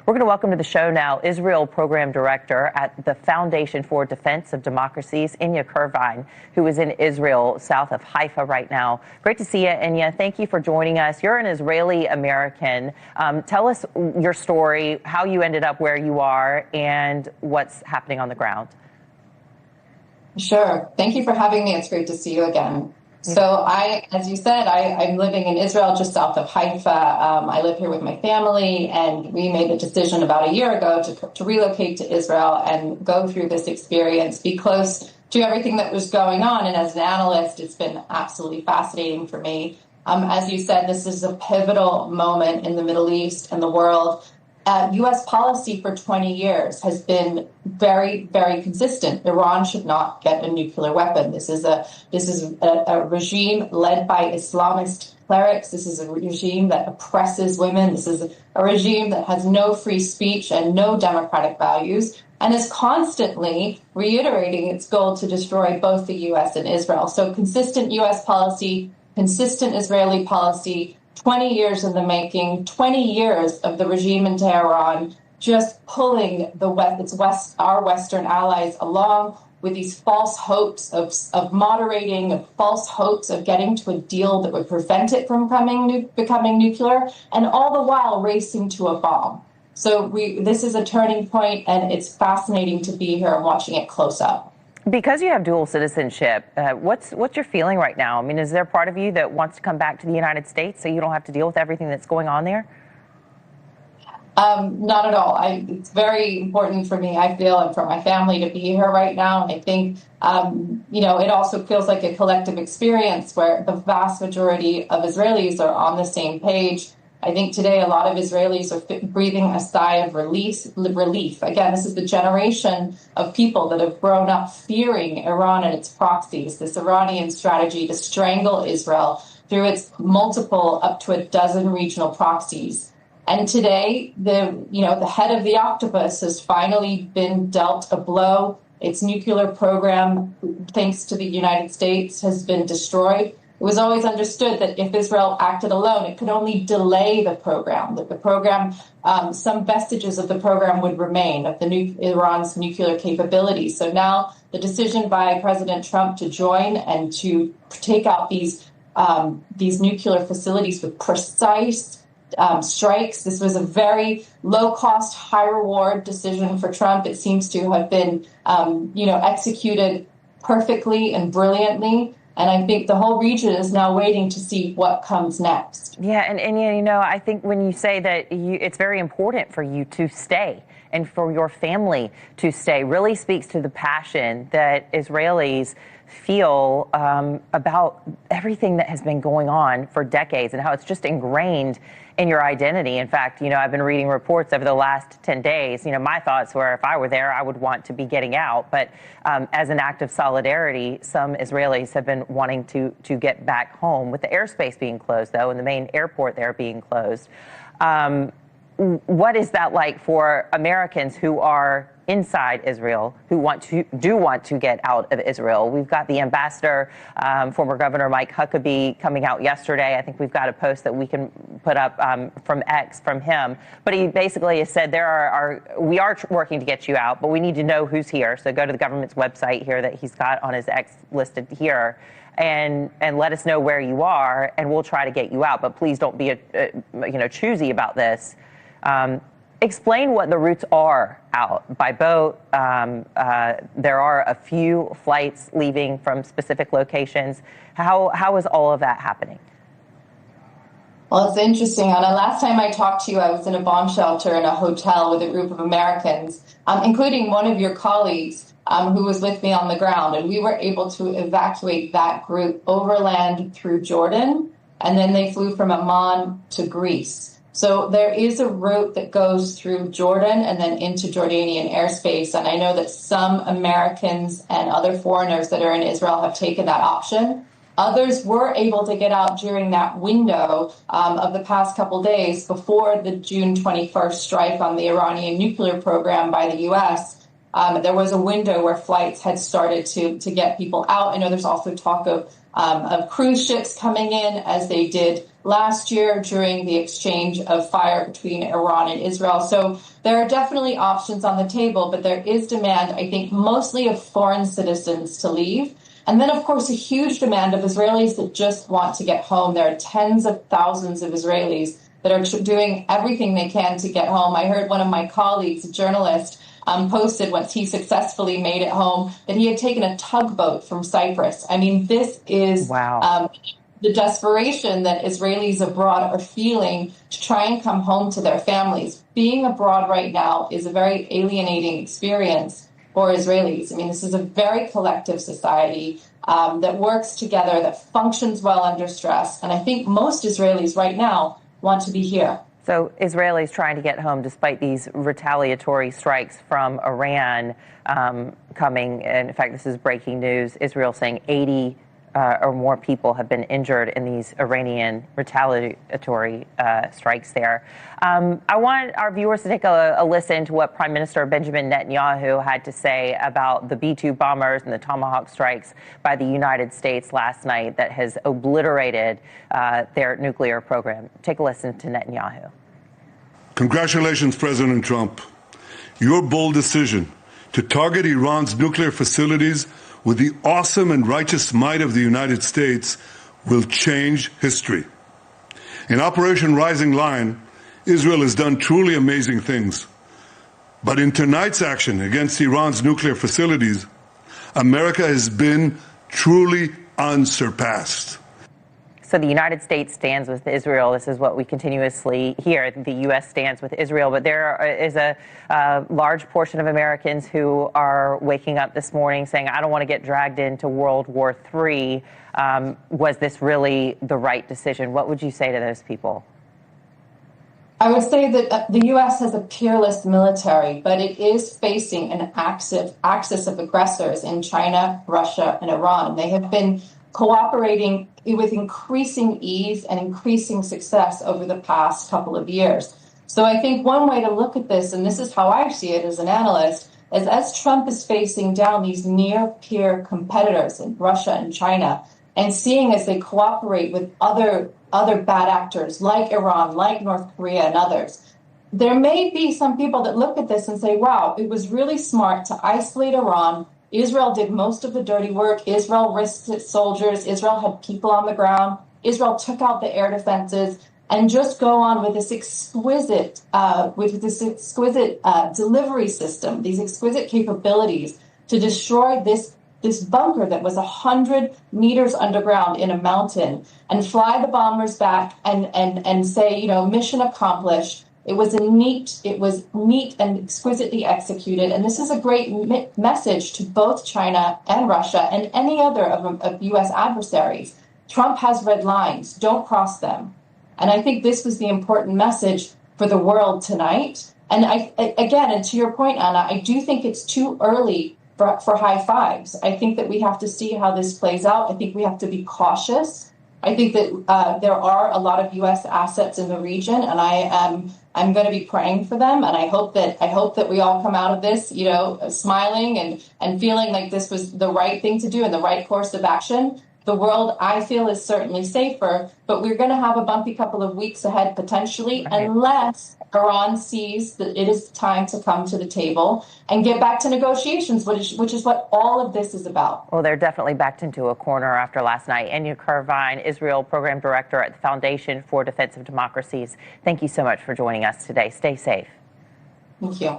We're going to welcome to the show now Israel Program Director at the Foundation for Defense of Democracies, Enia Krivine, who is in Israel, south of Haifa right now. Great to see you, Enia. Thank you for joining us. You're an Israeli American. Tell us your story, how you ended up where you are, and what's happening on the ground. Sure. Thank you for having me. It's great to see you again. So as you said, I'm living in Israel, just south of Haifa. I live here with my family, and we made the decision about a year ago to relocate to Israel and go through this experience, be close to everything that was going on. And as an analyst, it's been absolutely fascinating for me. As you said, this is a pivotal moment in the Middle East and the world. U.S. policy for 20 years has been very, very consistent. Iran should not get a nuclear weapon. This is a regime led by Islamist clerics. This is a regime that oppresses women. This is a regime that has no free speech and no democratic values, and is constantly reiterating its goal to destroy both the U.S. and Israel. So consistent U.S. policy, consistent Israeli policy, 20 years in the making, 20 years of the regime in Tehran just pulling our Western allies along with these false hopes of moderating, of false hopes of getting to a deal that would prevent it from becoming nuclear, and all the while racing to a bomb. So this is a turning point, and it's fascinating to be here and watching it close up. Because you have dual citizenship, what's your feeling right now? I mean, is there a part of you that wants to come back to the United States so you don't have to deal with everything that's going on there? Not at all. It's very important for me, I feel, and for my family to be here right now. And I think, it also feels like a collective experience where the vast majority of Israelis are on the same page. I think today a lot of Israelis are breathing a sigh of relief. Again, this is the generation of people that have grown up fearing Iran and its proxies, this Iranian strategy to strangle Israel through its multiple, up to a dozen regional proxies. And today, the head of the octopus has finally been dealt a blow. Its nuclear program, thanks to the United States, has been destroyed. It was always understood that if Israel acted alone, it could only delay the program, that the program, some vestiges of the program would remain of Iran's nuclear capabilities. So now the decision by President Trump to join and to take out these nuclear facilities with precise strikes, this was a very low-cost, high-reward decision for Trump. It seems to have been, executed perfectly and brilliantly. And I think the whole region is now waiting to see what comes next. Yeah, and I think when you say that it's very important for you to stay and for your family to stay, really speaks to the passion that Israelis feel about everything that has been going on for decades and how it's just ingrained in your identity. In fact, I've been reading reports over the last 10 days. My thoughts were if I were there, I would want to be getting out. But as an act of solidarity, some Israelis have been wanting to get back home, with the airspace being closed, though, and the main airport there being closed. What is that like for Americans who are inside Israel, who want to get out of Israel? We've got the ambassador, former Governor Mike Huckabee, coming out yesterday. I think we've got a post that we can put up from X from him. But he basically has said we are working to get you out, but we need to know who's here. So go to the government's website here that he's got on his X listed here, and let us know where you are, and we'll try to get you out. But please don't be choosy about this. Explain what the routes are out by boat. There are a few flights leaving from specific locations. How is all of that happening? Well, it's interesting, Anna. Last time I talked to you, I was in a bomb shelter in a hotel with a group of Americans, including one of your colleagues who was with me on the ground. And we were able to evacuate that group overland through Jordan, and then they flew from Amman to Greece. So there is a route that goes through Jordan and then into Jordanian airspace. And I know that some Americans and other foreigners that are in Israel have taken that option. Others were able to get out during that window of the past couple days before the June 21st strike on the Iranian nuclear program by the U.S. There was a window where flights had started to get people out. I know there's also talk of cruise ships coming in, as they did last year during the exchange of fire between Iran and Israel. So there are definitely options on the table, but there is demand, I think, mostly of foreign citizens to leave. And then, of course, a huge demand of Israelis that just want to get home. There are tens of thousands of Israelis that are doing everything they can to get home. I heard one of my colleagues, a journalist, posted once he successfully made it home that he had taken a tugboat from Cyprus. I mean, this is the desperation that Israelis abroad are feeling to try and come home to their families. Being abroad right now is a very alienating experience for Israelis. I mean, this is a very collective society that works together, that functions well under stress. And I think most Israelis right now want to be here. So Israelis trying to get home despite these retaliatory strikes from Iran coming. And in fact, this is breaking news. Israel saying 80 or more people have been injured in these Iranian retaliatory strikes there. I want our viewers to take a listen to what Prime Minister Benjamin Netanyahu had to say about the B-2 bombers and the Tomahawk strikes by the United States last night that has obliterated their nuclear program. Take a listen to Netanyahu. Congratulations, President Trump. Your bold decision to target Iran's nuclear facilities with the awesome and righteous might of the United States will change history. In Operation Rising Lion, Israel has done truly amazing things. But in tonight's action against Iran's nuclear facilities, America has been truly unsurpassed. So the United States stands with Israel. This is what we continuously hear. The U.S. stands with Israel. But there is a large portion of Americans who are waking up this morning saying, I don't want to get dragged into World War III. Was this really the right decision? What would you say to those people? I would say that the U.S. has a peerless military, but it is facing an axis of aggressors in China, Russia, and Iran. They have been cooperating with increasing ease and increasing success over the past couple of years. So I think one way to look at this, and this is how I see it as an analyst, is as Trump is facing down these near-peer competitors in Russia and China and seeing as they cooperate with other bad actors like Iran, like North Korea and others, there may be some people that look at this and say, wow, it was really smart to isolate Iran. Israel did most of the dirty work. Israel risked its soldiers. Israel had people on the ground. Israel took out the air defenses and just go on with this exquisite delivery system, these exquisite capabilities to destroy this bunker that was 100 meters underground in a mountain and fly the bombers back and say, you know, mission accomplished. It was neat and exquisitely executed. And this is a great message to both China and Russia and any other of U.S. adversaries. Trump has red lines. Don't cross them. And I think this was the important message for the world tonight. And and to your point, Anna, I do think it's too early for high fives. I think that we have to see how this plays out. I think we have to be cautious. I think that there are a lot of U.S. assets in the region, and I'm going to be praying for them. And I hope that we all come out of this, you know, smiling and feeling like this was the right thing to do and the right course of action. The world, I feel, is certainly safer, but we're going to have a bumpy couple of weeks ahead potentially, unless Iran sees that it is time to come to the table and get back to negotiations, which is what all of this is about. Well, they're definitely backed into a corner after last night. Enia Krivine, Israel Program Director at the Foundation for Defense of Democracies. Thank you so much for joining us today. Stay safe. Thank you.